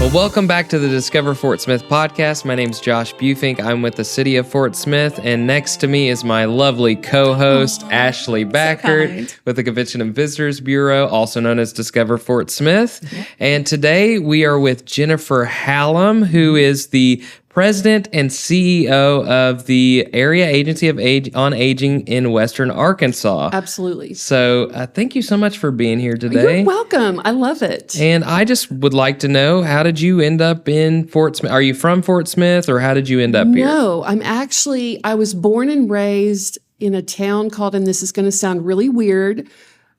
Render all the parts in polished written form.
Well, welcome back to the Discover Fort Smith podcast. My name's Josh Bufink. I'm with the city of Fort Smith, and next to me is my lovely co-host, Ashley Backert, with the Convention and Visitors Bureau, also known as Discover Fort Smith. Yeah. And today we are with Jennifer Hallum, who is the President and CEO of the Area Agency on Aging in Western Arkansas. Absolutely. So thank you so much for being here today. You're welcome. I love it. And I just would like to know, how did you end up in Fort Smith? Are you from Fort Smith, or how did you end up here? No, I was born and raised in a town called, and this is going to sound really weird,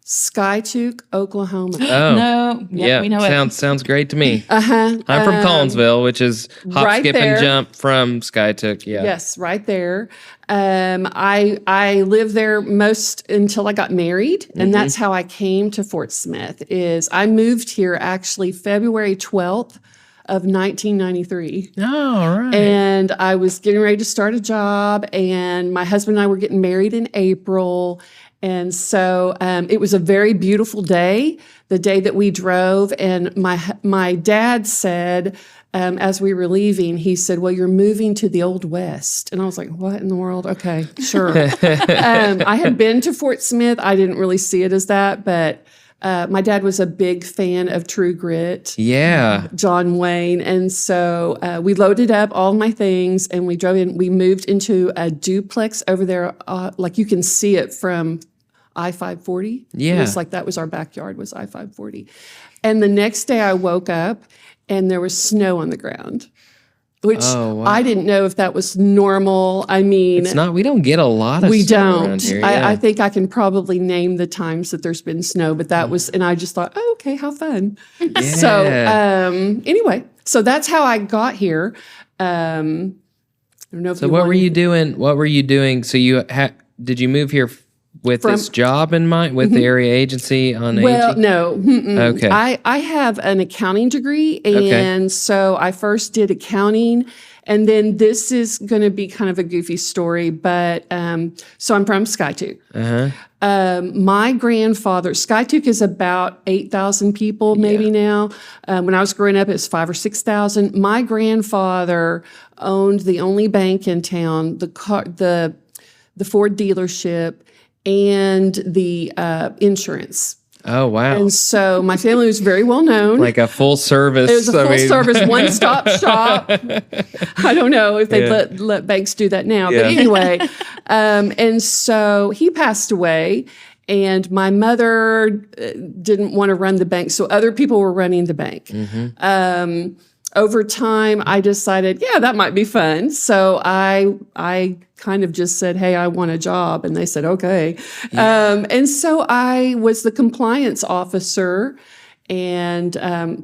Skiatook, Oklahoma. Oh, no. Yeah, we know it. Sounds great to me. Uh-huh. I'm from Collinsville, which is hop, right skip, there. and jump from Skiatook. Yeah. Yes, right there. I lived there most until I got married, and that's how I came to Fort Smith. I moved here actually February 12th of 1993. Oh, all right. And I was getting ready to start a job, and my husband and I were getting married in April. And so it was a very beautiful day, the day that we drove. And my dad said, as we were leaving, he said, "Well, you're moving to the Old West." And I was like, "What in the world?" Okay, sure. I had been to Fort Smith. I didn't really see it as that, but my dad was a big fan of True Grit. Yeah. John Wayne. And so we loaded up all my things and we drove in. We moved into a duplex over there, like you can see it from I-540. Yeah. It was like that was our backyard, was I-540. And the next day I woke up and there was snow on the ground, which I didn't know if that was normal. I mean, it's not. We don't get a lot of snow around here. I think I can probably name the times that there's been snow, but that was, and I just thought, oh, okay, how fun. Yeah. So anyway, so that's how I got here. I don't know if So what were you doing? What were you doing? So did you move here with this job in mind, with the Area Agency on Aging? Well, no. Okay. I have an accounting degree, and so I first did accounting, and then this is going to be kind of a goofy story, but so I'm from Skiatook. My grandfather, Skiatook is about 8,000 people maybe now. When I was growing up, it was 5,000 or 6,000. My grandfather owned the only bank in town, the Ford dealership, and the insurance. Oh, wow. And so my family was very well known. Like a full service. It was a full service, one-stop shop. I don't know if they let banks do that now. But anyway, and so he passed away, and my mother didn't want to run the bank, so other people were running the bank. Over time, I decided, that might be fun. So I kind of just said, hey, I want a job. And they said, okay. And so I was the compliance officer and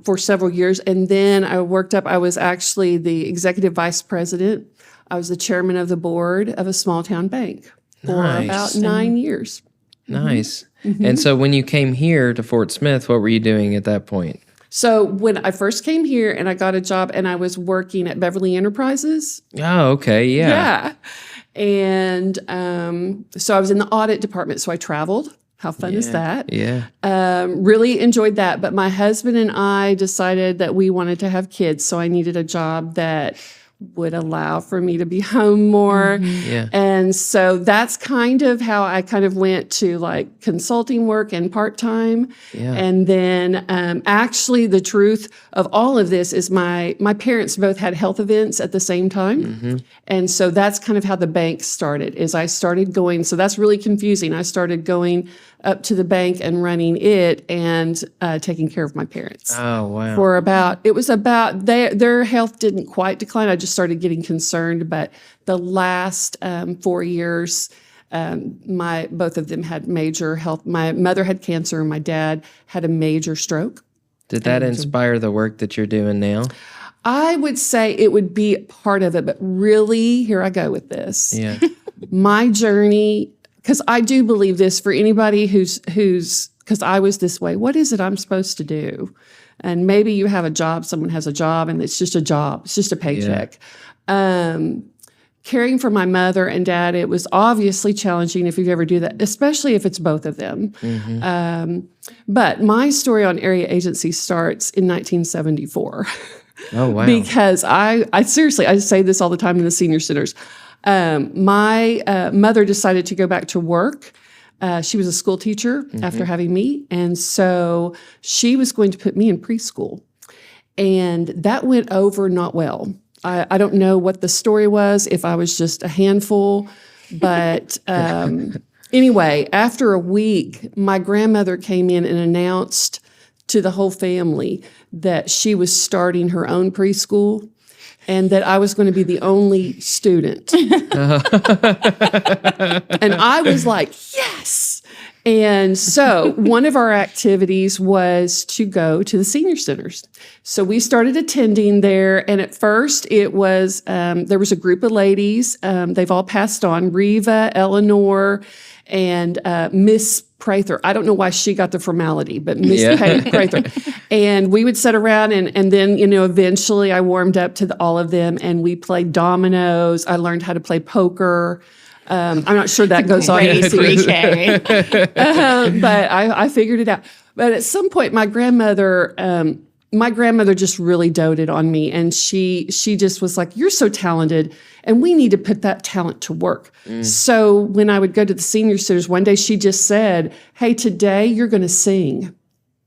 for several years. And then I was actually the executive vice president. I was the chairman of the board of a small town bank for about 9 years. Nice. And so when you came here to Fort Smith, what were you doing at that point? So when I first came here and I got a job and I was working at Beverly Enterprises. Oh, okay. Yeah. And so I was in the audit department. So I traveled. How fun is that? Yeah. Really enjoyed that. But my husband and I decided that we wanted to have kids. So I needed a job that would allow for me to be home more. Yeah. And so that's kind of how I kind of went to like consulting work and part-time. Yeah. And then actually the truth of all of this is my parents both had health events at the same time. And so that's kind of how the bank started, is I started going, so that's really confusing. I started going up to the bank and running it and taking care of my parents. Oh, wow. For their health didn't quite decline. I just started getting concerned, but the last 4 years, both of them had major health. My mother had cancer and my dad had a major stroke. Did that inspire the work that you're doing now? I would say it would be part of it, but really, here I go with this. Yeah. My journey, because I do believe this for anybody who's, because I was this way, what is it I'm supposed to do? And maybe you have a job, someone has a job, and it's just a job. It's just a paycheck. Caring for my mother and dad, it was obviously challenging if you ever do that, especially if it's both of them. But my story on Area Agency starts in 1974. Oh, wow. Because I seriously, I say this all the time in the senior centers. My mother decided to go back to work. She was a school teacher after having me. And so she was going to put me in preschool. And that went over not well. I don't know what the story was, if I was just a handful. But anyway, after a week, my grandmother came in and announced to the whole family that she was starting her own preschool and that I was going to be the only student. And I was like, yes. And so one of our activities was to go to the senior centers. So we started attending there. And at first it was, there was a group of ladies. They've all passed on, Reva, Eleanor, and Miss Prather. I don't know why she got the formality, but Miss Prather. And we would sit around and then, eventually I warmed up to all of them and we played dominoes. I learned how to play poker. I'm not sure that goes on. But I figured it out. But at some point, my grandmother just really doted on me, and she just was like, "You're so talented, and we need to put that talent to work." So when I would go to the senior centers, one day she just said, "Hey, today you're going to sing."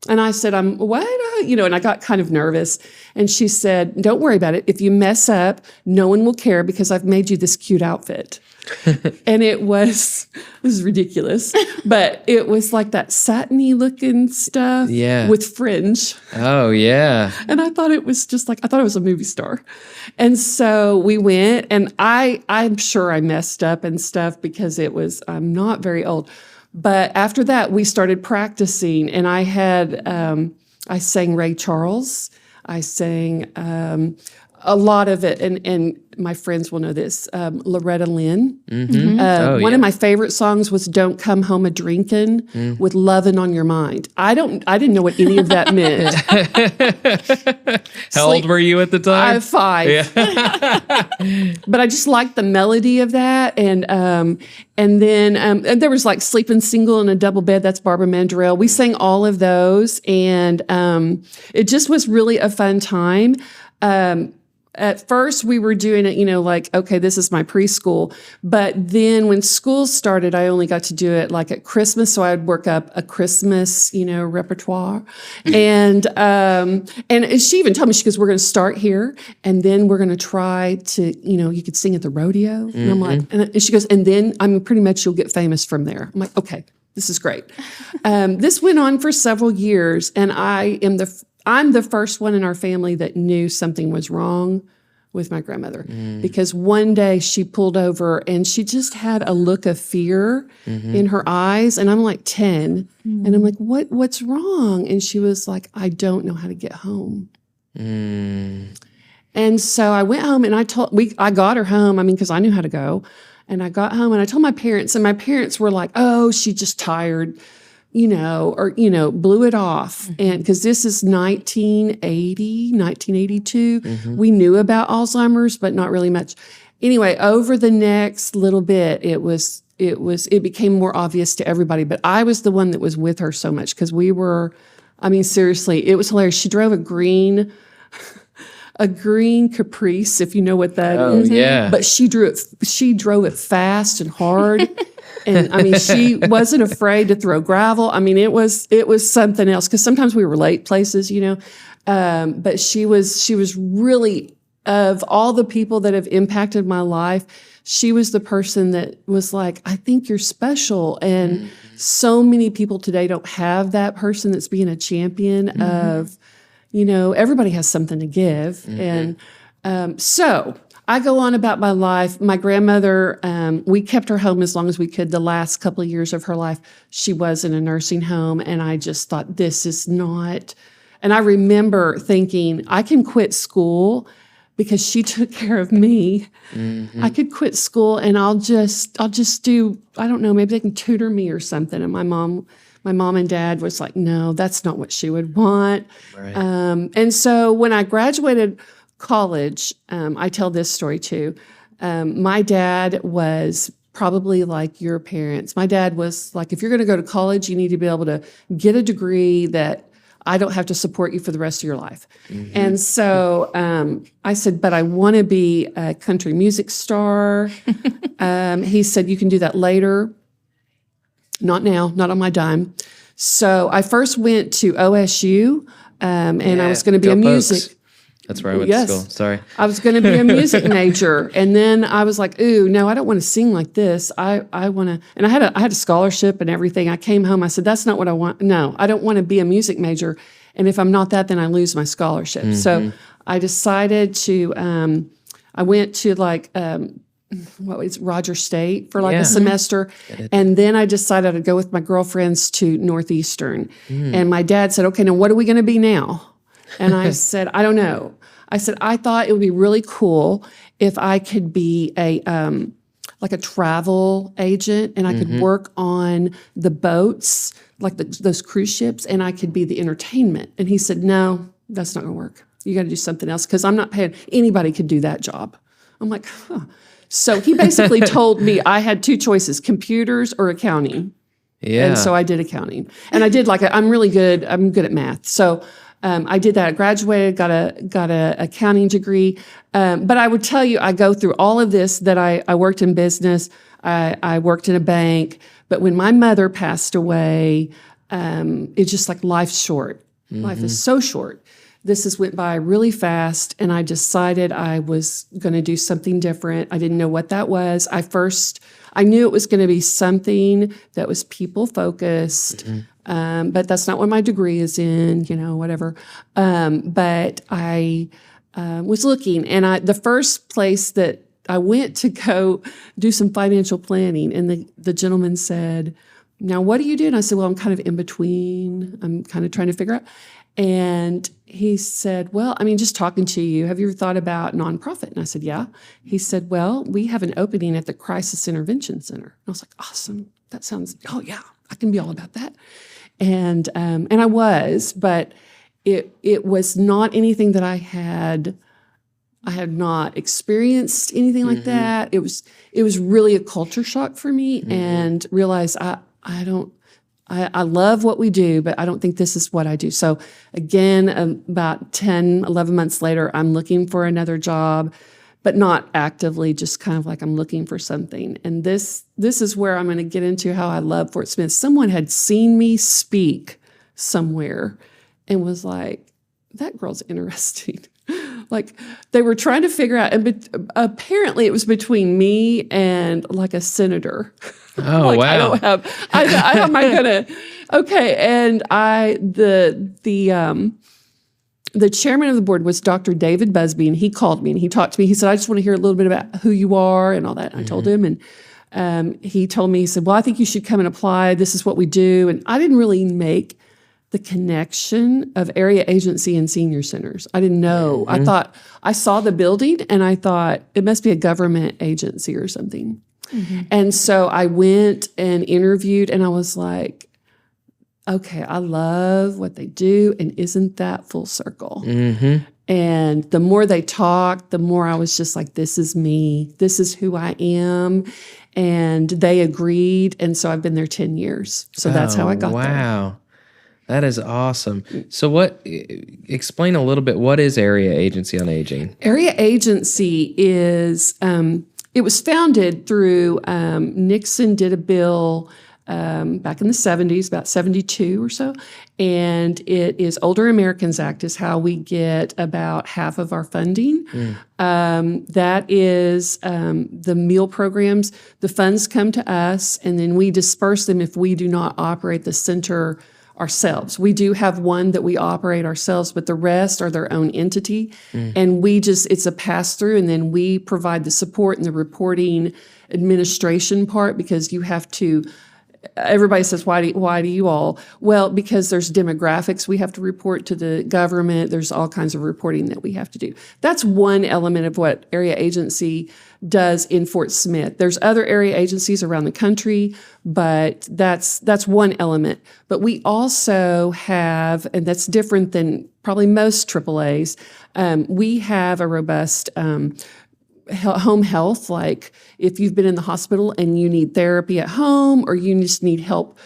And I said, "I'm what?" And I got kind of nervous. And she said, "Don't worry about it. If you mess up, no one will care because I've made you this cute outfit." And this is ridiculous, but it was like that satiny looking stuff with fringe. Oh, yeah. And I thought it was I thought it was a movie star. And so we went, and I'm sure I messed up and stuff because I'm not very old. But after that, we started practicing, and I sang Ray Charles. I sang a lot of it, and my friends will know this, Loretta Lynn. One of my favorite songs was "Don't Come Home a Drinkin'" with "Lovin' on Your Mind." I didn't know what any of that meant. How old were you at the time? 5. Yeah. But I just liked the melody of that, and then there was like "Sleeping Single in a Double Bed." That's Barbara Mandrell. We sang all of those, and it just was really a fun time. At first, we were doing it, okay, this is my preschool. But then when school started, I only got to do it like at Christmas. So I'd work up a Christmas, repertoire. And she even told me, she goes, "We're going to start here. And then we're going to try to, you could sing at the rodeo." And I'm like, and she goes, "And then pretty much you'll get famous from there." I'm like, okay, this is great. This went on for several years. And I'm the first one in our family that knew something was wrong with my grandmother, because one day she pulled over and she just had a look of fear in her eyes. And I'm like 10 and I'm like, what's wrong? And she was like, "I don't know how to get home." And so I went home and I got her home. Because I knew how to go. And I got home and I told my parents, and my parents were like, "Oh, she's just tired. Blew it off." And because this is 1982, we knew about Alzheimer's, but not really much. Anyway, over the next little bit, it became more obvious to everybody. But I was the one that was with her so much because we were, seriously, it was hilarious. She drove a green Caprice, if you know what that is. Yeah. But she drove it fast and hard. And she wasn't afraid to throw gravel. It was something else, because sometimes we were late places, but she was really, of all the people that have impacted my life, she was the person that was like, "I think you're special." And so many people today don't have that person that's being a champion of, everybody has something to give. And so I go on about my life. My grandmother, we kept her home as long as we could. The last couple of years of her life, she was in a nursing home. And I just thought, this is not. And I remember thinking, I can quit school because she took care of me. I could quit school and I'll just do, I don't know, maybe they can tutor me or something. And my mom and dad was like, "No, that's not what she would want." Right. And so when I graduated college, I tell this story too. My dad was probably like your parents. My dad was like, "If you're going to go to college, you need to be able to get a degree that I don't have to support you for the rest of your life. And so I said, but I want to be a country music star. He said, you can do that later. Not now, not on my dime. So I first went to OSU, and I was going to be a music. That's where I went to school. Sorry. I was going to be a music major. And then I was like, ooh, no, I don't want to sing like this. I want to, and I had a scholarship and everything. I came home, I said, that's not what I want. No, I don't want to be a music major. And if I'm not that, then I lose my scholarship. So I decided to, I went to Roger State for a semester. And then I decided I'd go with my girlfriends to Northeastern. And my dad said, okay, now what are we going to be now? And I said, I don't know. I said, I thought it would be really cool if I could be a travel agent and I could work on the boats, like those cruise ships, and I could be the entertainment. And he said, no, that's not going to work. You got to do something else because I'm not paying. Anybody could do that job. I'm like, huh. So he basically told me I had two choices, computers or accounting. Yeah. And so I did accounting. And I did I'm good at math. So I did that. I graduated, got a accounting degree. But I would tell you, I go through all of this, that I worked in business. I worked in a bank. But when my mother passed away, it's just like life's short. Life is so short. This went by really fast, and I decided I was going to do something different. I didn't know what that was. I knew it was going to be something that was people-focused, but that's not what my degree is in, whatever. But I was looking, and the first place that I went to go do some financial planning, and the gentleman said, now, what do you do? And I said, well, I'm kind of in between. I'm kind of trying to figure out. And he said, well, just talking to you, have you ever thought about nonprofit? And I said, yeah. He said, well, we have an opening at the Crisis Intervention Center. And I was like, awesome. That sounds, oh yeah, I can be all about that. And I was, but it was not anything that I had not experienced anything like that. It was really a culture shock for me, and realized I love what we do, but I don't think this is what I do. So again, about 10, 11 months later, I'm looking for another job, but not actively, just kind of like I'm looking for something. And this is where I'm going to get into how I love Fort Smith. Someone had seen me speak somewhere and was like, that girl's interesting. Like they were trying to figure out, and apparently it was between me and like a senator. Oh, like, wow. How am I gonna? Okay, and the chairman of the board was Dr. David Busby, and he called me and he talked to me. He said, I just want to hear a little bit about who you are and all that. And I told him, and he told me, he said, well, I think you should come and apply. This is what we do. And I didn't really make the connection of area agency and senior centers. I didn't know. I thought, I saw the building and I thought it must be a government agency or something. And so I went and interviewed, and I was like, okay, I love what they do, and isn't that full circle? And the more they talked, the more I was just like, this is me. This is who I am. And they agreed, and so I've been there 10 years. So that's how I got there. Wow. That is awesome. So explain a little bit, what is Area Agency on Aging? Area Agency is, it was founded through, Nixon did a bill back in the 70s, about 72 or so, and it is Older Americans Act is how we get about half of our funding. That is the meal programs. The funds come to us, and then we disperse them if we do not operate the center ourselves. We do have one that we operate ourselves, but the rest are their own entity. And it's a pass-through, and then we provide the support and the reporting administration part, because you have to, everybody says, why do you all? Well, because there's demographics we have to report to the government. There's all kinds of reporting that we have to do. That's one element of what Area Agency does in Fort Smith. There's other area agencies around the country, but that's one element. But we also have, and that's different than probably most AAAs, we have a robust home health. Like if you've been in the hospital and you need therapy at home, or you just need help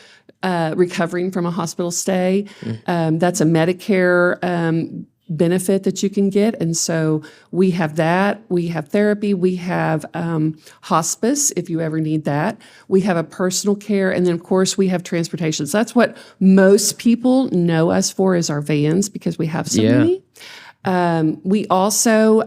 recovering from a hospital stay. That's a Medicare benefit that you can get. And so we have that. We have therapy. We have hospice if you ever need that. We have a personal care. And then, of course, we have transportation. So that's what most people know us for is our vans because we have so many. We also,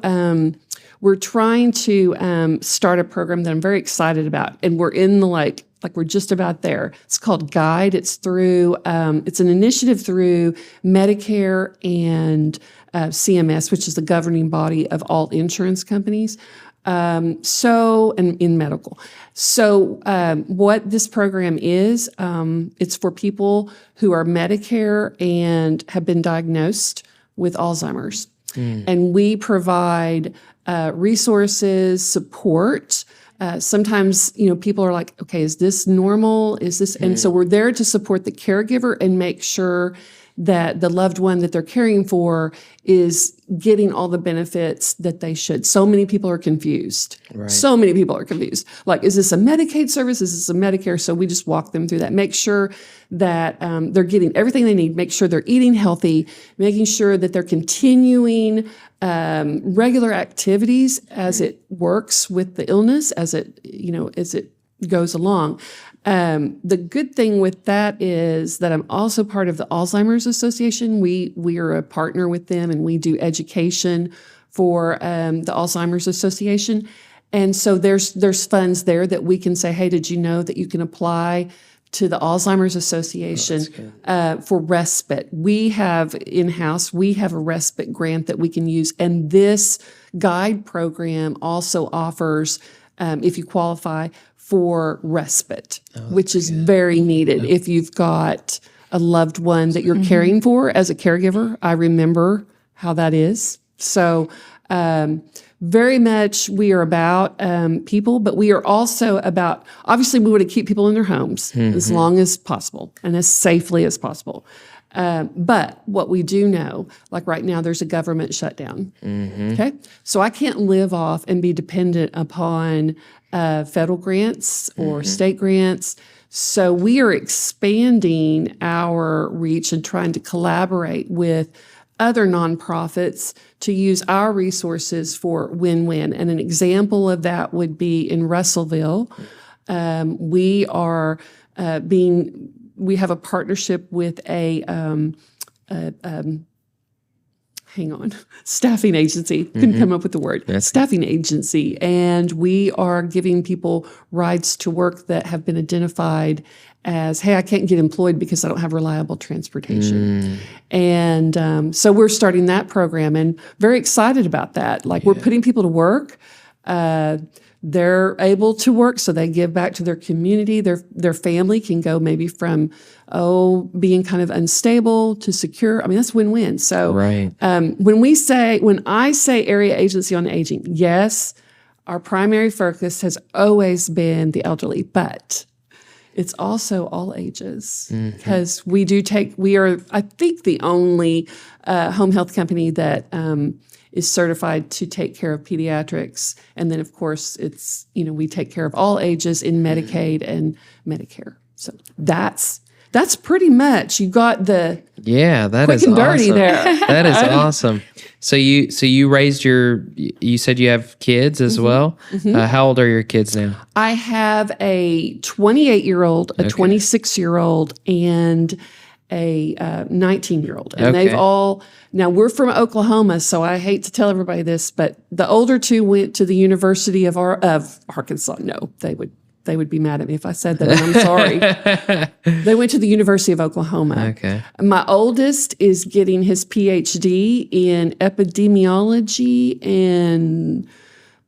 we're trying to start a program that I'm very excited about. And we're in the we're just about there. It's called Guide. It's through, it's an initiative through Medicare and CMS, which is the governing body of all insurance companies. And in medical. So what this program is, it's for people who are Medicare and have been diagnosed with Alzheimer's. And we provide resources, support. Sometimes, people are like, okay, is this normal? Is this? And so we're there to support the caregiver and make sure that the loved one that they're caring for is getting all the benefits that they should. So many people are confused. Right. So many people are confused. Like, is this a Medicaid service? Is this a Medicare? So we just walk them through that. Make sure that they're getting everything they need. Make sure they're eating healthy. Making sure that they're continuing regular activities as it works with the illness, as it goes along. The good thing with that is that I'm also part of the Alzheimer's Association. We are a partner with them, and we do education for the Alzheimer's Association. And so there's funds there that we can say, hey, did you know that you can apply to the Alzheimer's Association for respite? We have in-house, we have a respite grant that we can use. And this guide program also offers, if you qualify, for respite, which is very needed. If you've got a loved one that you're caring for as a caregiver, I remember how that is. So very much we are about people, but we are also about, obviously we want to keep people in their homes as long as possible and as safely as possible. But what we do know, like right now, there's a government shutdown. Okay, so I can't live off and be dependent upon federal grants or state grants. So we are expanding our reach and trying to collaborate with other nonprofits to use our resources for win-win. And an example of that would be in Russellville. We have a partnership with staffing agency. Couldn't come up with the word. Staffing agency. And we are giving people rides to work that have been identified as, hey, I can't get employed because I don't have reliable transportation. And so we're starting that program and very excited about that. Like we're putting people to work. They're able to work, so they give back to their community. Their family can go maybe from, being kind of unstable to secure. I mean, that's win-win. So when I say area agency on aging, yes, our primary focus has always been the elderly, but it's also all ages because we are, I think, the only home health company that is certified to take care of pediatrics. And then, of course, it's, we take care of all ages in Medicaid and Medicare. So that's pretty much, you got the that quick is and dirty awesome. there. That is awesome. So you raised you said you have kids as well. How old are your kids now? I have a 28-year-old, a 26-year-old, and a 19-year-old. And they've all, now we're from Oklahoma, so I hate to tell everybody this, but the older two went to the University of Arkansas. No, they would be mad at me if I said that, and I'm sorry. They went to the University of Oklahoma. Okay. My oldest is getting his PhD in epidemiology and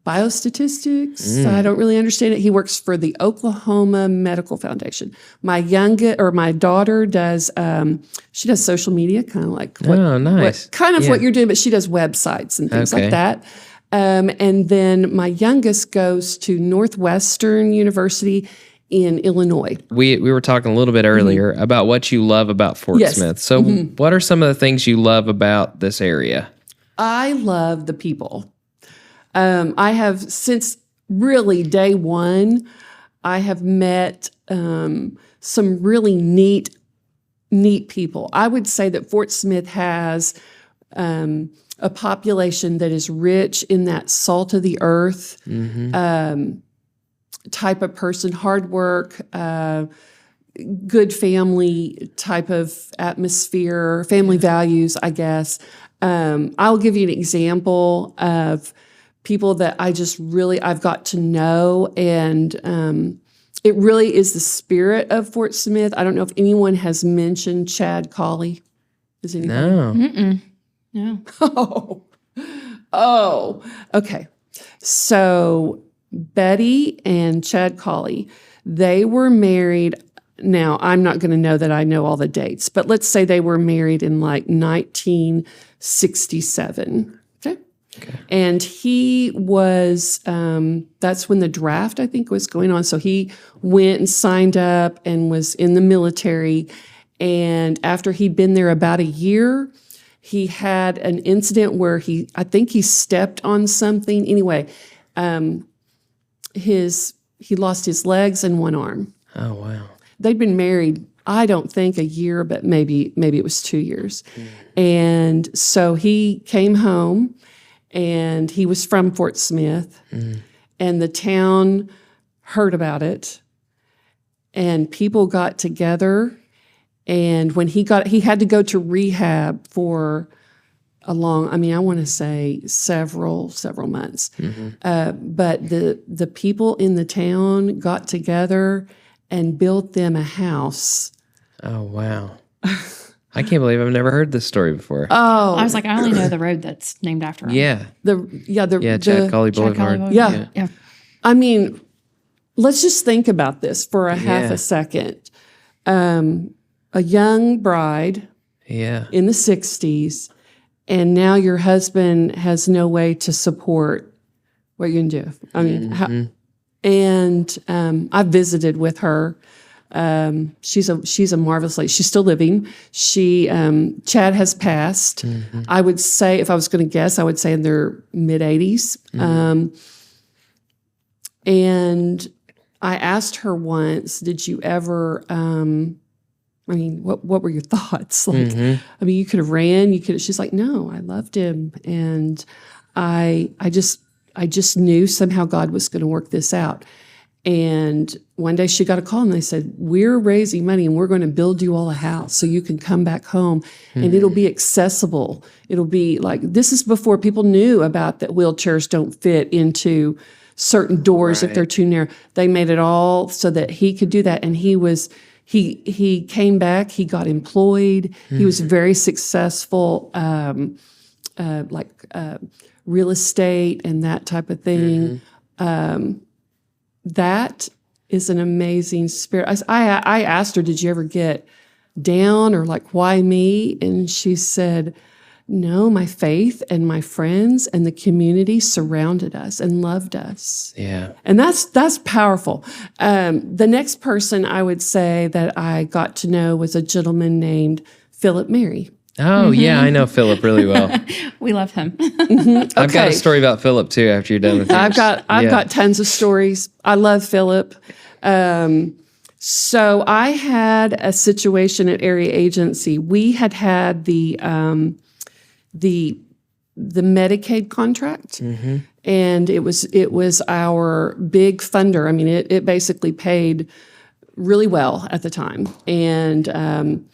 biostatistics. I don't really understand it. He works for the Oklahoma Medical Foundation. My daughter does, she does social media, kind of like what you're doing, but she does websites and things like that. And then my youngest goes to Northwestern University in Illinois. We were talking a little bit earlier about what you love about Fort Smith. So what are some of the things you love about this area? I love the people. I have, since really day one, I have met some really neat people. I would say that Fort Smith has a population that is rich in that salt of the earth type of person, hard work, good family type of atmosphere, family values, I guess. I'll give you an example of people that I've got to know, and it really is the spirit of Fort Smith. I don't know if anyone has mentioned Chad Collie. Is anybody? No. Mm-mm. No. Oh, okay. So Betty and Chad Collie, they were married. Now, I'm not going to know that I know all the dates, but let's say they were married in like 1967. Okay. And he was, that's when the draft, I think, was going on. So he went and signed up and was in the military. And after he'd been there about a year, he had an incident where I think he stepped on something. Anyway, he lost his legs and one arm. Oh, wow. They'd been married, I don't think a year, but maybe it was 2 years. And so he came home, and he was from Fort Smith, and the town heard about it, and people got together. And when he had to go to rehab for I want to say several months. But the people in the town got together and built them a house. Oh, wow. I can't believe I've never heard this story before. Oh, I was like, I only know the road that's named after him. Yeah. the Chad Collie Boulevard. Yeah. I mean, let's just think about this for a half a second. A young bride in the 60s, and now your husband has no way to support what you're going to do. I mean, I visited with her. She's a marvelous lady. She's still living. Chad has passed. I would say, if I was going to guess, I would say in their mid-80s. And I asked her once, did you ever, what were your thoughts? Like, you could have ran, she's like, no, I loved him. And I just knew somehow God was going to work this out. And one day she got a call and they said, we're raising money and we're going to build you all a house so you can come back home and it'll be accessible. It'll be like, this is before people knew about that wheelchairs don't fit into certain doors if they're too narrow. They made it all so that he could do that. And he came back, he got employed. He was very successful, real estate and that type of thing. That is an amazing spirit. I asked her, did you ever get down or like, why me? And she said, no, my faith and my friends and the community surrounded us and loved us. Yeah. And that's powerful. The next person I would say that I got to know was a gentleman named Philip Mary. Oh, yeah, I know Philip really well. We love him. Okay. I've got a story about Philip, too, after you're done with yours. I've got tons of stories. I love Philip. So I had a situation at Area Agency. We had the Medicaid contract, and it was our big funder. I mean, it basically paid really well at the time, and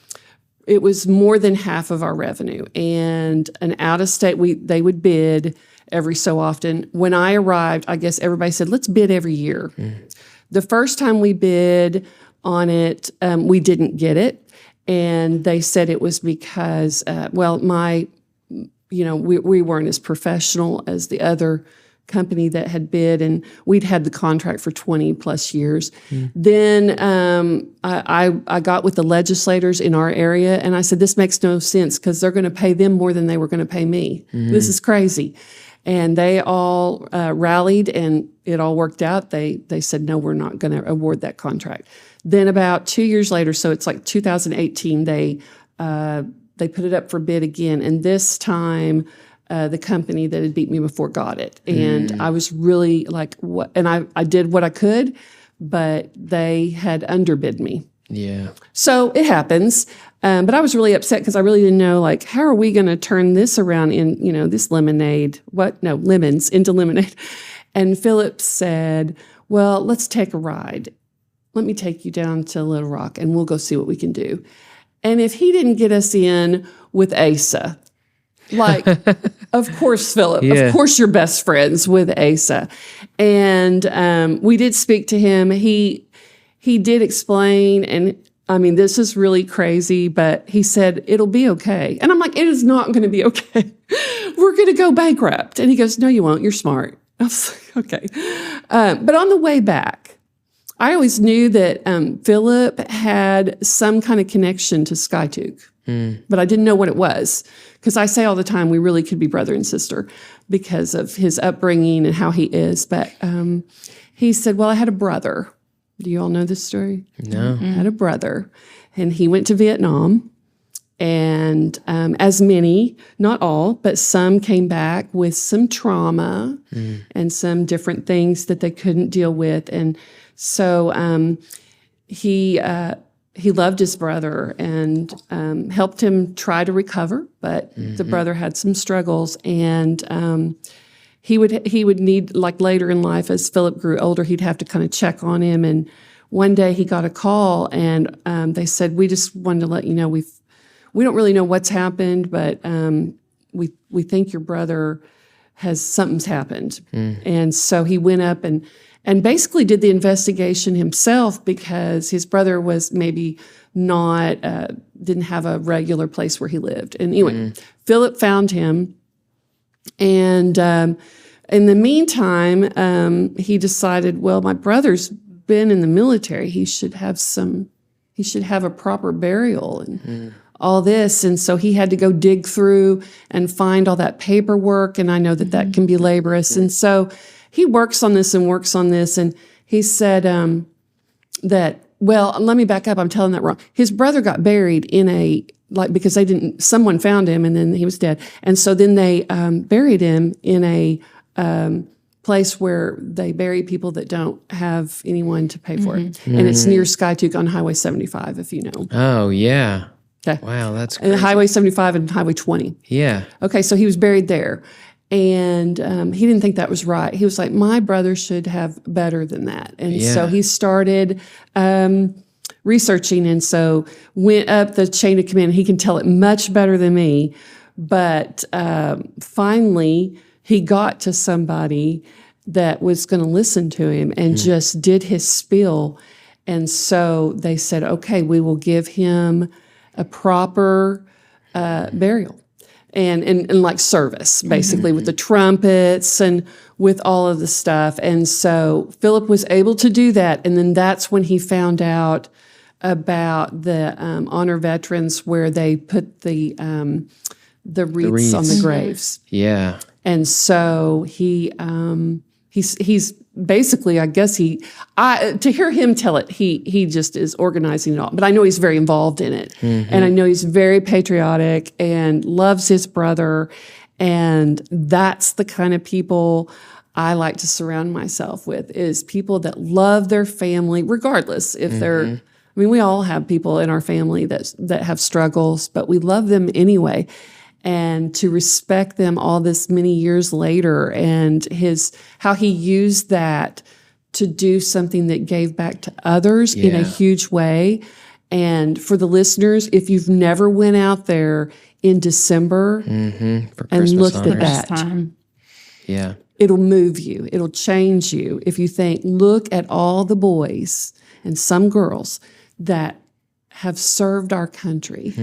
it was more than half of our revenue. And an out-of-state, they would bid every so often. When I arrived, I guess everybody said, let's bid every year. The first time we bid on it, we didn't get it, and they said it was because, we weren't as professional as the other company that had bid, and we'd had the contract for 20 plus years. Then I got with the legislators in our area, and I said, this makes no sense because they're going to pay them more than they were going to pay me. This is crazy. And they all rallied, and it all worked out. They said, no, we're not going to award that contract. Then about 2 years later, so it's like 2018, they put it up for bid again, and this time the company that had beat me before got it. And I was really like, what? And I did what I could, but they had underbid me. Yeah. So it happens. But I was really upset because I really didn't know, like, how are we going to turn this around in, this lemons into lemonade. And Philip said, well, let's take a ride. Let me take you down to Little Rock and we'll go see what we can do. And if he didn't get us in with Asa, like, of course, Philip, of course you're best friends with Asa. And we did speak to him. He did explain, and I mean, this is really crazy, but he said, it'll be okay. And I'm like, it is not going to be okay. We're going to go bankrupt. And he goes, no, you won't. You're smart. I was like, okay. But on the way back, I always knew that Philip had some kind of connection to Skytook, but I didn't know what it was. Because I say all the time, we really could be brother and sister because of his upbringing and how he is. But he said, well, I had a brother. Do you all know this story? No. I had a brother, and he went to Vietnam. And as many, not all, but some came back with some trauma and some different things that they couldn't deal with. And so he loved his brother and helped him try to recover, but the brother had some struggles. And he would need, like later in life, as Philip grew older, he'd have to kind of check on him. And one day he got a call, and they said, we just wanted to let you know we don't really know what's happened, but we think your brother something's happened. And so he went up and basically did the investigation himself because his brother was maybe not, didn't have a regular place where he lived. And anyway, Philip found him. And in the meantime, he decided, well, my brother's been in the military. He should have a proper burial and all this. And so he had to go dig through and find all that paperwork. And I know that can be laborious. And so he works on this. And he said that, well, let me back up. I'm telling that wrong. His brother got buried because someone found him and then he was dead. And so then they buried him in a place where they bury people that don't have anyone to pay for it. And it's near Skytook on Highway 75, if you know. Oh, yeah. Okay. Wow, that's crazy. And Highway 75 and Highway 20. Yeah. Okay, so he was buried there. And he didn't think that was right. He was like, my brother should have better than that. And so he started researching, and so went up the chain of command. He can tell it much better than me. But finally, he got to somebody that was going to listen to him and just did his spiel. And so they said, okay, we will give him a proper burial and like service, basically, with the trumpets and with all of the stuff. And so Philip was able to do that. And then that's when he found out about the honor veterans, where they put the wreaths on the graves. Yeah. And so he's basically, I guess to hear him tell it, he just is organizing it all. But I know he's very involved in it. And I know he's very patriotic and loves his brother. And that's the kind of people I like to surround myself with, is people that love their family, regardless if they're, we all have people in our family that have struggles, but we love them anyway. And to respect them all this many years later, and how he used that to do something that gave back to others in a huge way. And for the listeners, if you've never went out there in December and looked at that, it'll move you. It'll change you. If you think, look at all the boys and some girls that have served our country.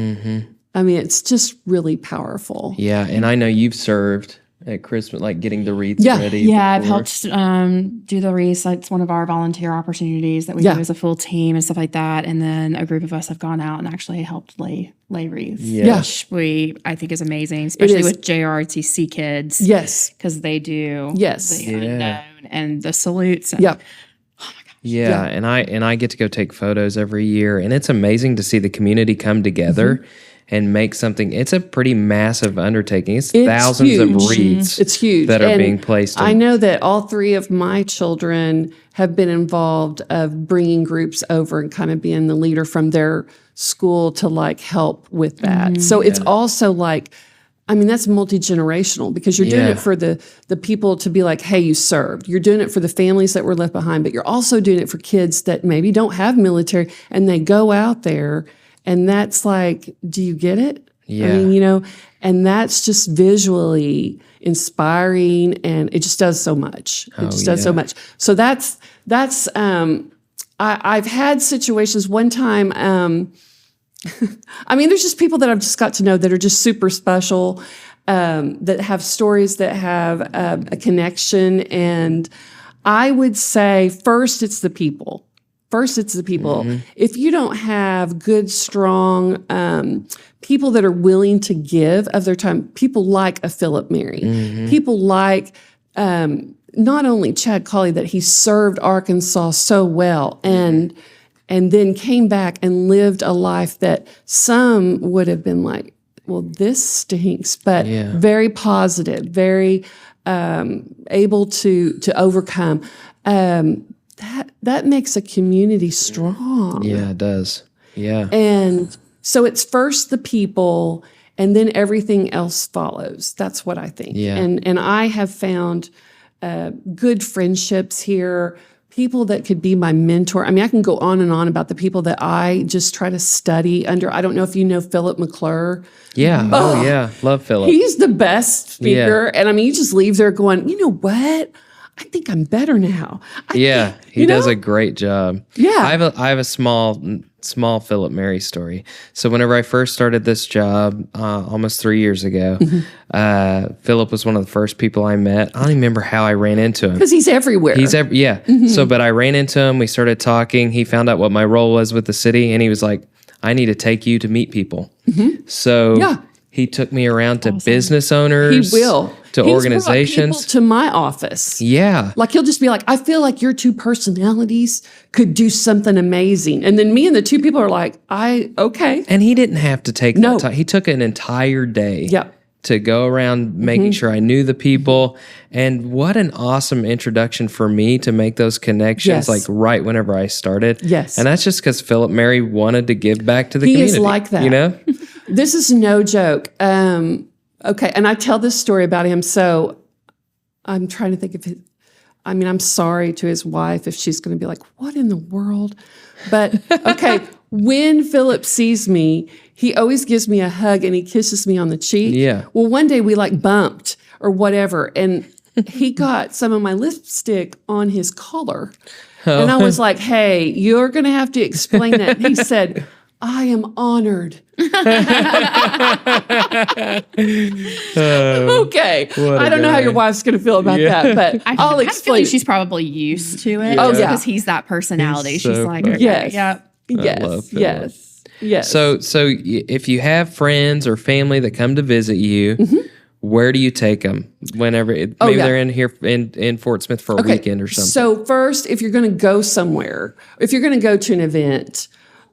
I mean, it's just really powerful. Yeah, and I know you've served at Christmas, like getting the wreaths ready. Yeah, I've helped do the wreaths. It's one of our volunteer opportunities that we do as a full team and stuff like that. And then a group of us have gone out and actually helped lay wreaths, which I think is amazing, especially with JROTC kids. Yes. Because they do the unknown and the salutes. And, oh my Yeah, and I get to go take photos every year, and it's amazing to see the community come together and make something. It's a pretty massive undertaking. It's thousands huge. of wreaths. It's huge that are being placed. I know that all 3 of my children have been involved of bringing groups over and kind of being the leader from their school to like help with that. So it's also like, I mean, that's multi-generational because you're doing it for the people to be like, hey, you served. You're doing it for the families that were left behind, but you're also doing it for kids that maybe don't have military and they go out there, and that's like, do you get it? Yeah. I mean, and that's just visually inspiring, and it just does so much. It just does so much. So that's I've had situations one time, I mean, there's just people that I've just got to know that are just super special, that have stories, that have a connection. And I would say first, it's the people. If you don't have good, strong people that are willing to give of their time, people like a Philip Mary, people like not only Chad Collie, that he served Arkansas so well and then came back and lived a life that some would have been like, well, this stinks, but very positive, very able to overcome. That makes a community strong. Yeah, it does. Yeah. And so it's first the people, and then everything else follows. That's what I think. Yeah. And I have found good friendships here, people that could be my mentor. I mean, I can go on and on about the people that I just try to study under. I don't know if you know Philip McClure. Yeah. Oh, yeah. Love Philip. He's the best speaker. And I mean, you just leave there going, you know what? I think I'm better now. He does a great job. Yeah. I have a small Philip Mary story. So whenever I first started this job almost 3 years ago, Philip was one of the first people I met. I don't even remember how I ran into him. Because he's everywhere. So, but I ran into him. We started talking. He found out what my role was with the city, and he was like, I need to take you to meet people. So he took me around to business owners. He will. To organizations. Brought people to my office. Yeah. Like he'll just be like, I feel like your 2 personalities could do something amazing. And then me and the 2 people are like, okay. And he didn't have to take that time. He took an entire day to go around making sure I knew the people. And what an awesome introduction for me to make those connections like right whenever I started. Yes. And that's just because Philip Mary wanted to give back to the community. He is like that. You know? This is no joke. Okay, and I tell this story about him, so I'm trying to think of it. I mean, I'm sorry to his wife if she's going to be like, what in the world? But, okay, when Philip sees me, he always gives me a hug and he kisses me on the cheek. Yeah. Well, one day we like bumped or whatever, and he got some of my lipstick on his collar. And I was like, hey, you're going to have to explain that. And he said, I am honored. Okay. I don't know how your wife's going to feel about that, but I'll explain. She's probably used to it. Oh, yeah. Because he's that personality. He's so she's like, funny. okay, Yes. So if you have friends or family that come to visit you, where do you take them? Whenever they're in here in Fort Smith for a weekend or something. So first, if you're going to go somewhere, if you're going to go to an event,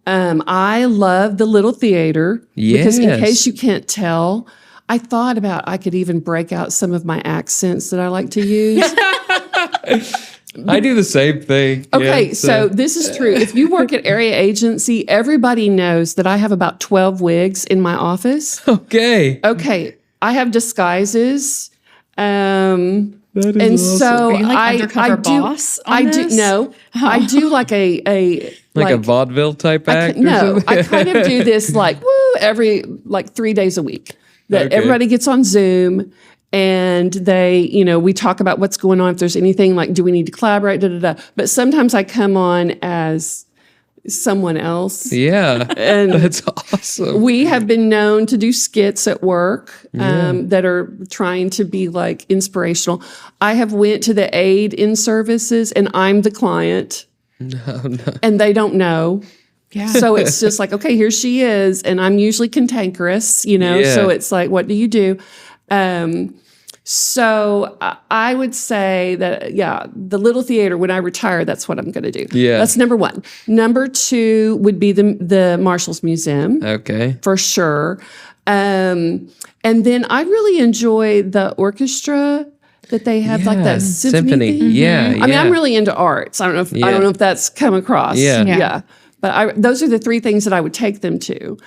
I love the Little Theater because in case you can't tell, I thought about I could even break out some of my accents that I like to use. I do the same thing. Okay, so this is true. If you work at area agency, everybody knows that I have about 12 wigs in my office. Okay, I have disguises. That is and awesome. so Are you like I undercover do, boss on I this? do no, I do like a like a vaudeville type act. No, I kind of do this like every 3 days a week. That everybody gets on Zoom and they, we talk about what's going on. If there's anything like, do we need to collaborate? But sometimes I come on as someone else. Yeah, and that's awesome. We have been known to do skits at work that are trying to be like inspirational. I have went to the aid in services and I'm the client. No. And they don't know. Yeah. So it's just like, okay, here she is. And I'm usually cantankerous, so it's like, what do you do? So I would say that, the Little Theater, when I retire, that's what I'm going to do. Yeah. That's number one. Number two would be the Marshall's Museum. Okay. For sure. And then I really enjoy the orchestra that they have, like that symphony thing. Yeah. I mean, I'm really into arts. I don't know if that's come across. Yeah. But those are the three things that I would take them to.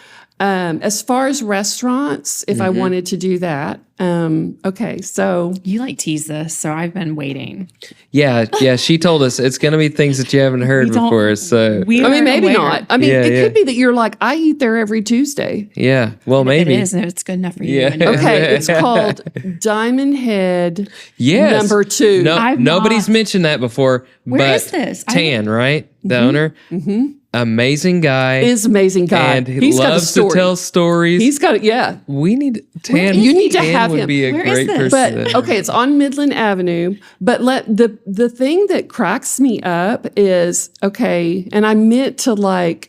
As far as restaurants, if I wanted to do that, okay, so you tease this, so I've been waiting. Yeah. She told us it's going to be things that you haven't heard before. So maybe not. I mean, it could be that you're like, I eat there every Tuesday. Yeah, well, maybe it is. If it's good enough for you. Yeah. Okay, it's called Diamond Head. Yes. Number 2. No, nobody's mentioned that before. Where is this? Tan, right? The owner. Mm-hmm. Amazing guy. Is amazing guy. And he loves to tell stories. He's got it. Yeah. We need Tan. You need to have would him. be a Where great is this? person. But okay, it's on Midland Avenue. But the thing that cracks me up is, okay, and I meant to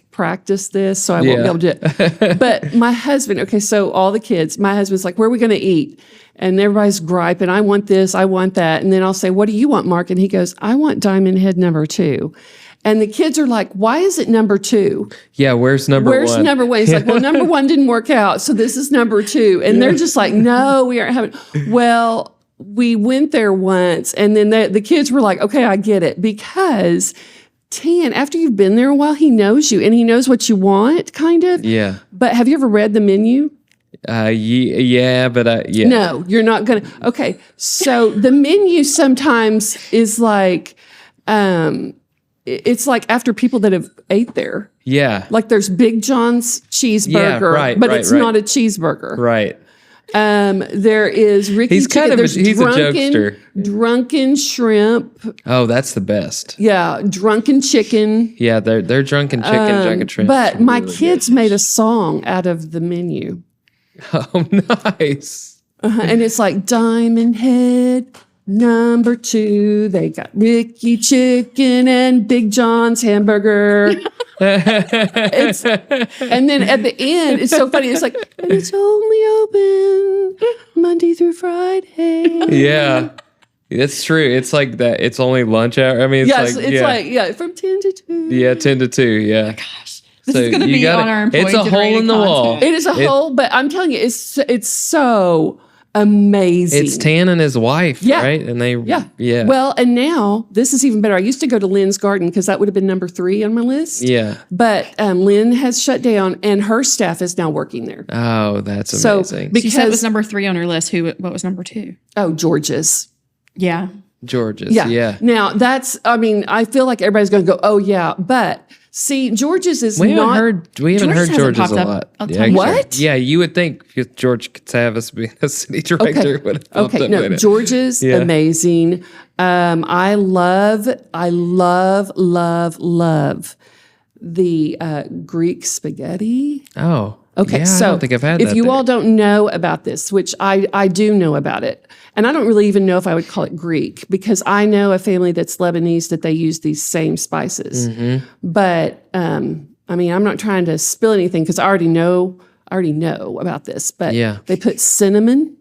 practice this, so I won't be able to do it. But my husband, okay, so all the kids, my husband's like, where are we going to eat? And everybody's griping, I want this, I want that. And then I'll say, what do you want, Mark? And he goes, I want Diamond Head number 2. And the kids are like, why is it number 2? Yeah, where's number 1? Where's number 1? He's like, well, number 1 didn't work out, so this is number 2. And they're just like, no, we aren't having. Well, we went there once, and then the kids were like, okay, I get it. Because Tan, after you've been there a while, he knows you, and he knows what you want, kind of. Yeah. But have you ever read the menu? Yeah. No, you're not going to. Okay, so the menu sometimes is like, it's like after people that have ate there. Yeah. Like there's Big John's cheeseburger, but it's not a cheeseburger. Right. There is Ricky. He's kind of a jokester. Drunken shrimp. Oh, that's the best. Yeah, drunken chicken. Yeah, they're drunken chicken, drunken shrimp. But my kids made a song out of the menu. Oh, nice. And it's like Diamond Head number 2. They got Ricky Chicken and Big John's hamburger. And then at the end, it's so funny. It's like, and it's only open Monday through Friday. Yeah, it's true. It's like that. It's only lunch hour. I mean, it's from 10 to 2. Yeah, 10 to 2. Yeah. Oh my gosh. This is going to be on our employee It's a hole in the wall. It is a hole, but I'm telling you, it's so amazing. It's Tan and his wife, right? And they, yeah. Well, and now this is even better. I used to go to Lynn's Garden because that would have been number 3 on my list. Yeah. But Lynn has shut down, and her staff is now working there. Oh, that's amazing. So, because you said it was number 3 on your list. What was number 2? Oh, George's. Yeah. George's. Yeah. Now I feel like everybody's going to go, oh yeah, but see, George's is we haven't heard George's a lot. What? Yeah, you would think George Katavas being a city director would have popped up. No, George's amazing. I love the Greek spaghetti. Oh. Okay, yeah, so I don't think I've had that. If you all don't know about this, which I do know about it, and I don't really even know if I would call it Greek, because I know a family that's Lebanese that they use these same spices. Mm-hmm. But I'm not trying to spill anything because I already know about this. But they put cinnamon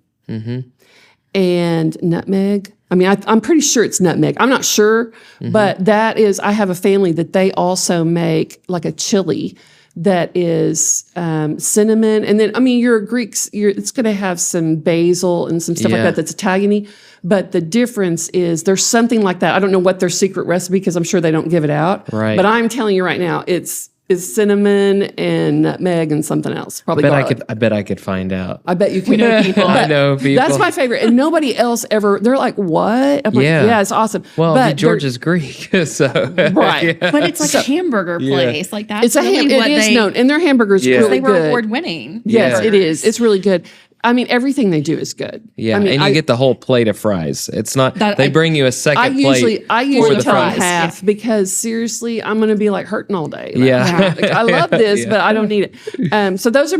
and nutmeg. I mean, I'm pretty sure it's nutmeg. I'm not sure, but that is. I have a family that they also make like a chili that is cinnamon, and then you're Greeks. It's going to have some basil and some stuff like that. That's Italian-y, but the difference is there's something like that. I don't know what their secret recipe, because I'm sure they don't give it out. Right. But I'm telling you right now, it's cinnamon and nutmeg and something else. Probably garlic. I bet I could find out. I bet you can. We know people. I know people. That's my favorite, and nobody else ever. They're like, "What?" I'm like, yeah, it's awesome. Well, but George is Greek, so right. But it's like a hamburger place, like that's it is known, and their hamburgers really they were good. award winning. Yes, it is. It's really good. I mean, everything they do is good. Yeah, and you get the whole plate of fries. It's not they bring you a second plate. I usually the tell them fries. half because seriously, I'm going to be like hurting all day. I love this, but I don't need it. So those are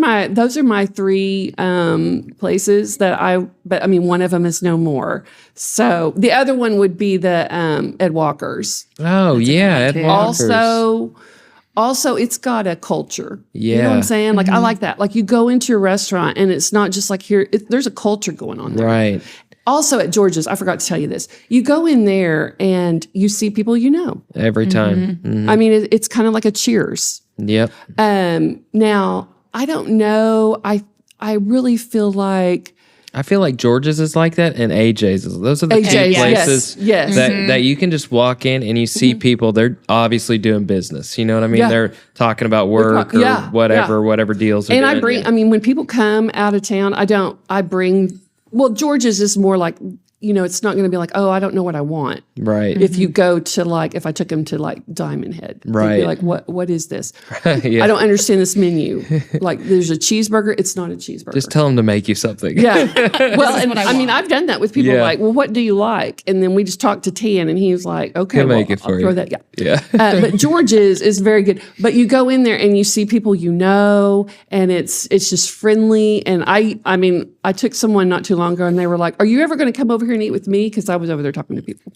my 3 places that But one of them is no more. So the other one would be the Ed Walker's. Oh Ed Walker's. Also, it's got a culture. Yeah. You know what I'm saying? Like, I like that. Like, you go into a restaurant and it's not just like there's a culture going on there. Right. Also at George's, I forgot to tell you this. You go in there and you see people you know. Every time. Mm-hmm. I mean, it's kind of like a cheers. Yep. Now, I don't know. I really feel like George's is like that, and AJ's is. Those are the two AJ's, places yes. that you can just walk in and you see people. They're obviously doing business. You know what I mean? Yeah. They're talking about work or whatever deals. And I bring. When people come out of town, I bring. Well, George's is more like, it's not going to be like, oh, I don't know what I want. Right. If you go to if I took them to Diamond Head, right. they'd be like, what is this? Yeah. I don't understand this menu. There's a cheeseburger. It's not a cheeseburger. Just tell them to make you something. Yeah. Well, and I mean, I've done that with people well, what do you like? And then we just talked to Tan and he was like, okay, make it for I'll you. throw that. Yeah. Yeah. But George's is very good. But you go in there and you see people and it's just friendly. And I took someone not too long ago and they were like, are you ever going to come over here and eat with me? Because I was over there talking to people.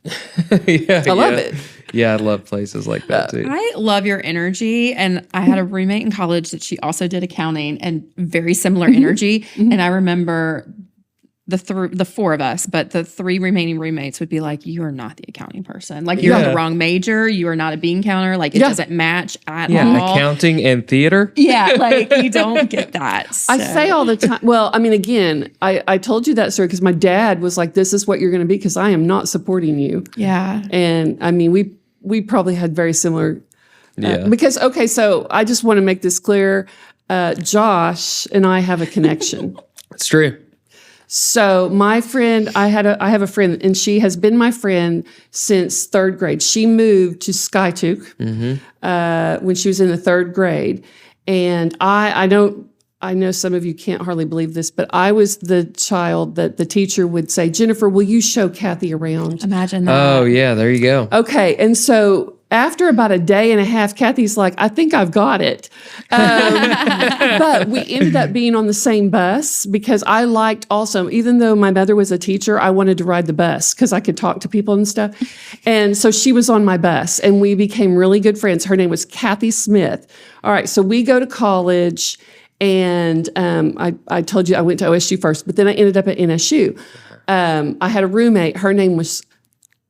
I love it. Yeah, I love places like that too. I love your energy. And I had a roommate in college that she also did accounting and very similar energy. And I remember the four of us, but the three remaining roommates would be like, you are not the accounting person. You're the wrong major. You are not a bean counter. It doesn't match at all. Accounting and theater. Yeah, you don't get that. So. I say all the time. Well, again, I told you that story because my dad was like, this is what you're going to be because I am not supporting you. Yeah. And we probably had very similar. Because, okay, so I just want to make this clear. Josh and I have a connection. It's true. So my friend, I have a friend, and she has been my friend since third grade. She moved to Skytook when she was in the third grade, and I know some of you can't hardly believe this, but I was the child that the teacher would say, Jennifer, will you show Kathy around? Imagine that. Oh yeah, there you go. Okay, and so after about a day and a half, Kathy's like, I think I've got it. But we ended up being on the same bus because I liked also, even though my mother was a teacher, I wanted to ride the bus because I could talk to people and stuff. And so she was on my bus and we became really good friends. Her name was Kathy Smith. All right, so we go to college and I told you I went to OSU first, but then I ended up at NSU. I had a roommate. Her name was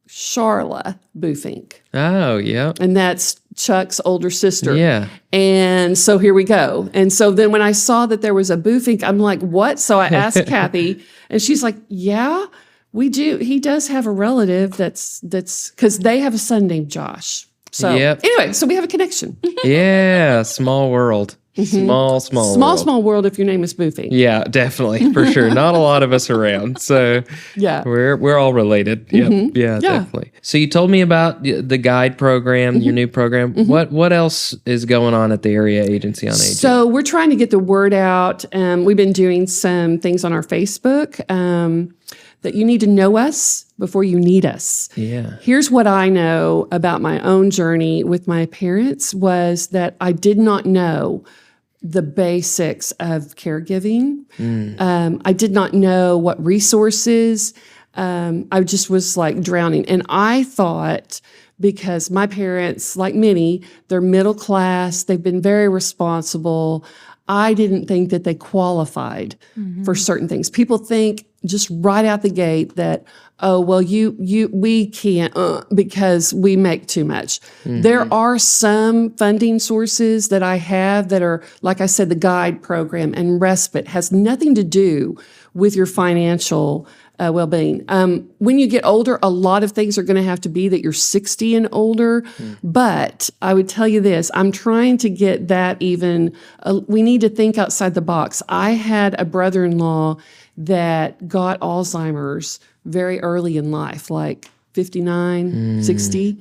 Charla Bufink. Oh, yeah. And that's Chuck's older sister. Yeah. And so here we go. And so then when I saw that there was a Bufink, I'm like, what? So I asked Kathy, and she's like, yeah, we do. He does have a relative that's because they have a son named Josh. So anyway, so we have a connection. Yeah, small world. Small world if your name is Bufink. Yeah, definitely, for sure. Not a lot of us around, so we're all related. Yeah, definitely. So you told me about the guide program, your new program. What else is going on at the Area Agency on Aging? So we're trying to get the word out. We've been doing some things on our Facebook that you need to know us before you need us. Yeah. Here's what I know about my own journey with my parents was that I did not know the basics of caregiving. I did not know what resources. I just was drowning. And I thought, because my parents, like many, they're middle class, they've been very responsible. I didn't think that they qualified for certain things. People think just right out the gate that, oh, well, we can't because we make too much. There are some funding sources that I have that are, like I said, the guide program and respite has nothing to do with your financial well-being. When you get older, a lot of things are going to have to be that you're 60 and older. But I would tell you this, I'm trying to get that even, we need to think outside the box. I had a brother-in-law that got Alzheimer's very early in life, 59, 60.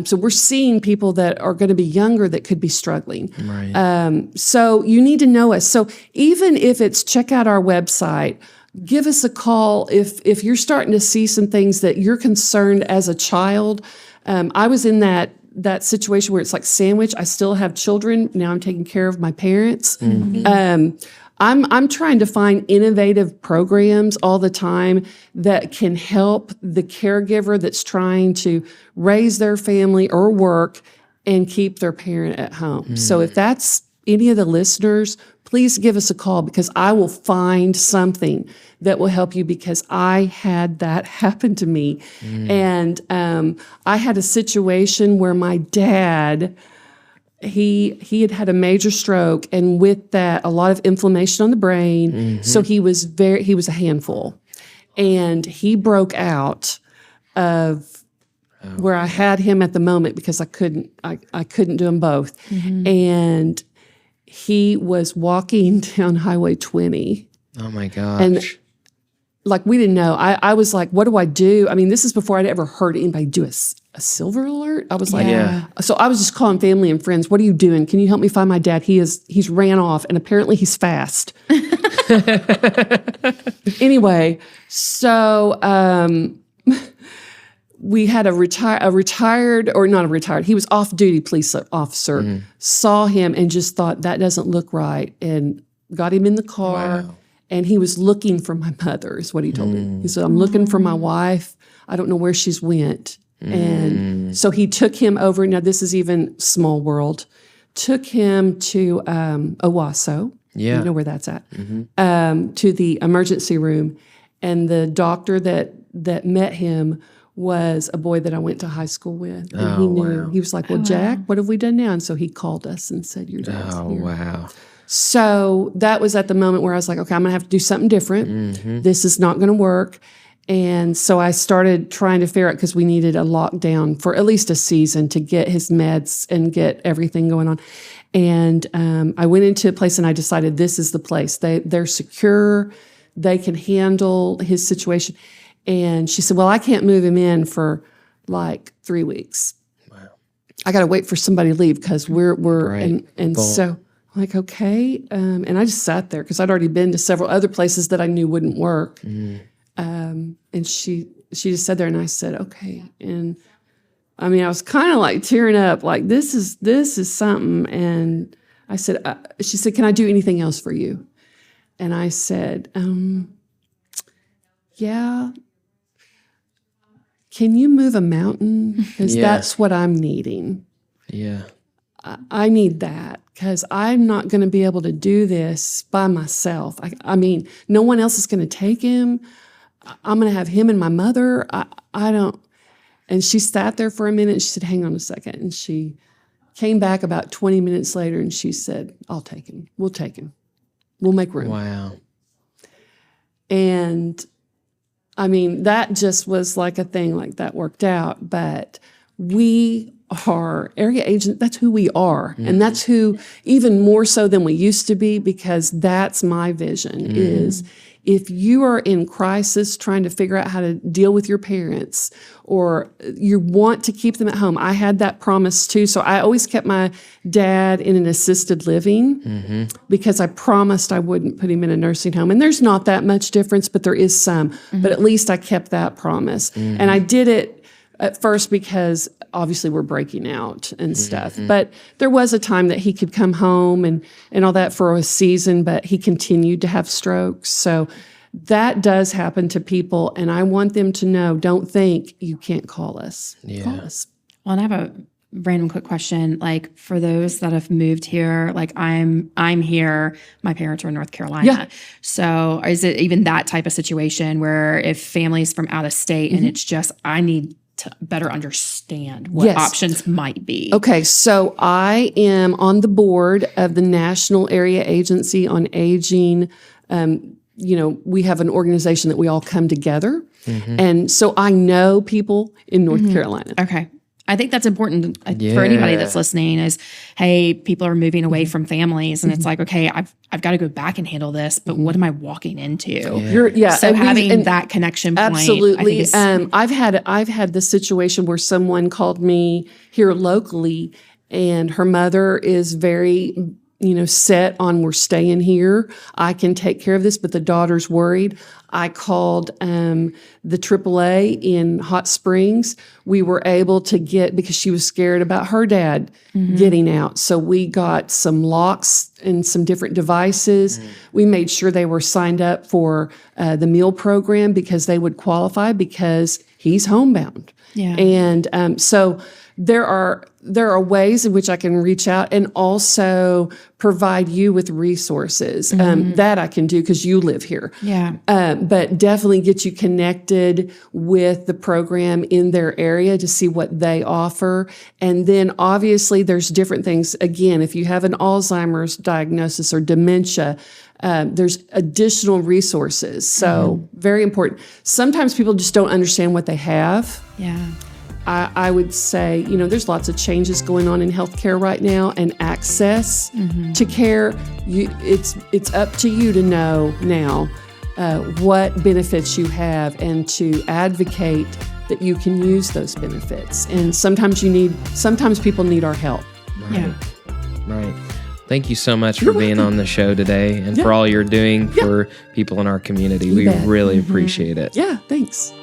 So we're seeing people that are going to be younger that could be struggling. Right. So you need to know us. So even if it's check out our website, give us a call if you're starting to see some things that you're concerned as a child. I was in that situation where it's like sandwich. I still have children. Now I'm taking care of my parents. I'm trying to find innovative programs all the time that can help the caregiver that's trying to raise their family or work and keep their parent at home. So if that's any of the listeners, please give us a call because I will find something that will help you because I had that happen to me. And I had a situation where my dad, he had a major stroke, and with that, a lot of inflammation on the brain. So he was a handful. And he broke out of where I had him at the moment because I couldn't do them both. And he was walking down Highway 20. Oh my gosh. And like, we didn't know. I was like, what do I do? I mean, this is before I'd ever heard anybody do a silver alert. I was like, so I was just calling family and friends. What are you doing? Can you help me find my dad? He's ran off, and apparently he's fast. Anyway, so we had he was off-duty police officer, saw him and just thought, that doesn't look right, and got him in the car. Wow. And he was looking for my mother, is what he told me. He said, I'm looking for my wife. I don't know where she's went. And so he took him over. Now, this is even small world. Took him to Owasso. Yeah. You know where that's at. To the emergency room. And the doctor that met him was a boy that I went to high school with. And he knew. Wow. He was like, well, Jack, what have we done now? And so he called us and said, your dad's here. Wow. So that was at the moment where I was like, okay, I'm going to have to do something different. This is not going to work. And so I started trying to figure out, because we needed a lockdown for at least a season to get his meds and get everything going on. And I went into a place and I decided this is the place. They're secure. They can handle his situation. And she said, well, I can't move him in for like 3 weeks. Wow. I got to wait for somebody to leave because we're right. And so I'm like, okay. And I just sat there because I'd already been to several other places that I knew wouldn't work. And she just sat there and I said, okay. And I mean, I was kind of like tearing up, like this is something. And I said, she said, can I do anything else for you? And I said, yeah. Can you move a mountain? Because that's what I'm needing. Yeah. I need that because I'm not going to be able to do this by myself. I mean, no one else is going to take him. I'm going to have him and my mother. I don't. And she sat there for a minute and she said, hang on a second. And she came back about 20 minutes later and she said, I'll take him. We'll take him. We'll make room. Wow. And I mean, that just was like a thing like that worked out. But we are area agents. That's who we are. And that's who, even more so than we used to be, because that's my vision is if you are in crisis trying to figure out how to deal with your parents or you want to keep them at home. I had that promise too. So I always kept my dad in an assisted living because I promised I wouldn't put him in a nursing home. And there's not that much difference, but there is some. But at least I kept that promise. And I did it at first because obviously we're breaking out and stuff. But there was a time that he could come home and all that for a season, but he continued to have strokes. So that does happen to people. And I want them to know, don't think you can't call us. Yeah. Call us. Well, and I have a random quick question. Like for those that have moved here, like I'm here, my parents are in North Carolina. Yeah. So is it even that type of situation where if family's from out of state and it's just, I need to better understand what options might be. Okay, so I am on the board of the National Area Agency on Aging. We have an organization that we all come together. And so I know people in North Carolina. Okay. I think that's important for anybody that's listening is, hey, people are moving away from families and it's like, okay, I've got to go back and handle this, but what am I walking into? So having that connection point. Absolutely. I've had the situation where someone called me here locally and her mother is very, set on we're staying here. I can take care of this, but the daughter's worried. I called the AAA in Hot Springs. We were able to get, because she was scared about her dad getting out. So we got some locks and some different devices. We made sure they were signed up for the meal program because they would qualify because he's homebound. Yeah. And so there are ways in which I can reach out and also provide you with resources that I can do because you live here. Yeah. But definitely get you connected with the program in their area to see what they offer. And then obviously there's different things. Again, if you have an Alzheimer's diagnosis or dementia, there's additional resources. So very important. Sometimes people just don't understand what they have. Yeah. I would say, there's lots of changes going on in healthcare right now, and access to care. It's up to you to know now what benefits you have and to advocate that you can use those benefits. And sometimes people need our help. Right. Yeah. Right. Thank you so much for being on the show today and for all you're doing for people in our community. We really appreciate it. Yeah, thanks.